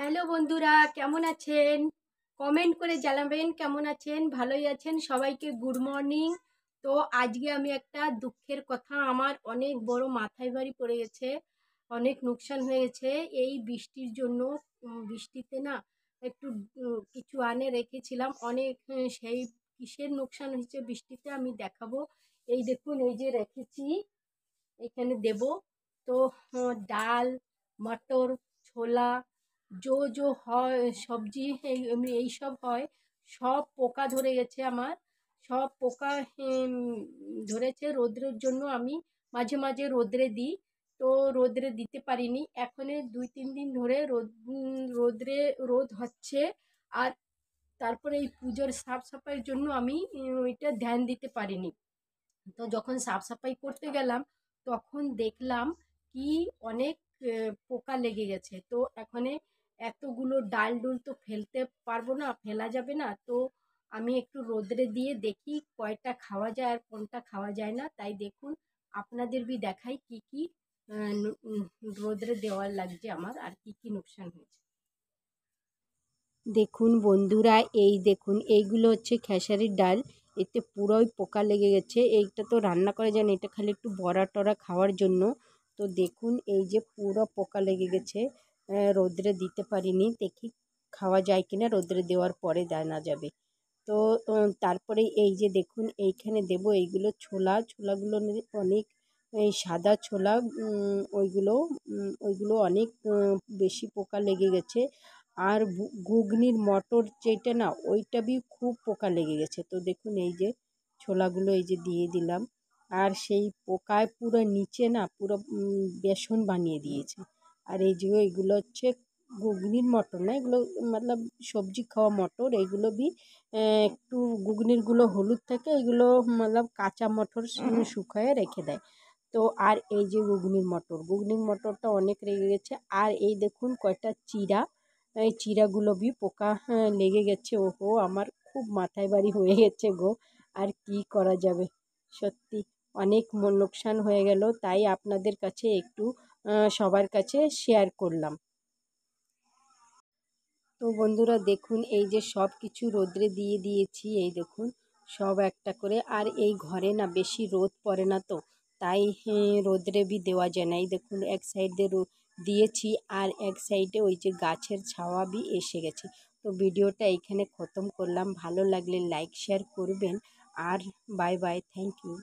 Hello বন্ধুরা, কেমন আছেন? কমেন্ট করে জানাবেন কেমন আছেন। ভালোই আছেন? সবাইকে গুড মর্নিং। তো আজকে আমি একটা দুঃখের কথা, আমার অনেক বড় মাথায় বাড়ি পড়ে গেছে, অনেক লোকসান হয়ে গেছে এই বৃষ্টির জন্য। বৃষ্টিতে না একটু কিছু আনে রেখেছিলাম অনেক, সেই কিসের লোকসান হয়েছে বৃষ্টিতে আমি দেখাবো। এই দেখুন, এই যে রেখেছি, এখানে দেব। তো ডাল, মটর, ছোলা, जो হয় সবজি, এই সব হয়, সব পোকা ধরে গেছে আমার। সব পোকা ধরেছে। রোদ্রের জন্য আমি মাঝে মাঝে রোদ্রে দিই, তো রোদ্রে দিতে পারিনি। এখন 2-3 দিন ধরে রোদ্রে রোদ হচ্ছে। আর তারপরে এই পুজোর সাফ সাফাইয়ের জন্য আমি ওইটা ধ্যান দিতে পারিনি। তো যখন সাফ সাফাই করতে গেলাম, তখন দেখলাম কি অনেক পোকা লেগে গেছে। তো এখানে এতগুলো ডাল ডুল তো ফেলতে পারবো না, ফেলা যাবে না। তো আমি একটু রোদ্রে দিয়ে দেখি কয়টা খাওয়া যায় আর কোনটা খাওয়া যায় না। তাই দেখুন, আপনাদের বি দেখাই কি কি রোদ্রে দেওয়ার লাগছে আমার, আর কি কি নোকসান হয়েছে। দেখুন বন্ধুরা, এই দেখুন, এইগুলো হচ্ছে খেসারির ডাল। এতে পুরোই পোকা লেগে গেছে। এইটা তো রান্না করা যায় না, এটা খালি একটু বড়া টড়া খাওয়ার জন্য। তো দেখুন, এই যে পুরো পোকা লেগে গেছে। রোদ্রে দিতে পারিনি, দেখি খাওয়া যায় কিনা রোদ্রে দেওয়ার পরে জানা যাবে। তো তারপরে এই যে দেখুন, এইখানে দেব এইগুলো ছোলাগুলো অনেক, এই সাদা ছোলা, ওইগুলো অনেক বেশি পোকা লেগে গেছে। আর ঘুগনির মটর যেটা না, ওইটা বি খুব পোকা লেগে গেছে। তো দেখুন, এই যে ছোলাগুলো এই যে দিয়ে দিলাম, আর সেই পোকায় পুরো নিচে না পুরো বেসন বানিয়ে দিয়েছে। আর এই যে এইগুলো হচ্ছে ঘুগনির মটর না, এগুলো মতলব সবজি খাওয়া মটর। এইগুলো বি একটু ঘুগনিরগুলো হলুদ থাকে, এগুলো মতলব কাঁচা মটর শুকায় রেখে দেয়। তো আর এই যে ঘুগনির মটরটা অনেক লেগে গেছে। আর এই দেখুন কয়টা চিড়া, এই চিড়াগুলো বি পোকা লেগে গেছে। ওহো, আমার খুব মাথায় বাড়ি হয়ে গেছে গো। আর কি করা যাবে, সত্যি অনেক লোকসান হয়ে গেল। তাই আপনাদের কাছে একটু সবার কাছে শেয়ার করলাম। তো বন্ধুরা দেখুন, এই যে সব কিছু রোদ্রে দিয়ে দিয়েছি, এই দেখুন সব একটা করে। আর এই ঘরে না বেশি রোদ পড়ে না, তো তাই রোদ্রে বি দেওয়া যায় না। এই দেখুন এক সাইডে দিয়েছি, আর এক সাইডে ওই যে গাছের ছাওয়া বি এসে গেছে। তো ভিডিওটা এইখানে খতম করলাম। ভালো লাগলে লাইক শেয়ার করবেন। আর বাই বাই, থ্যাংক ইউ।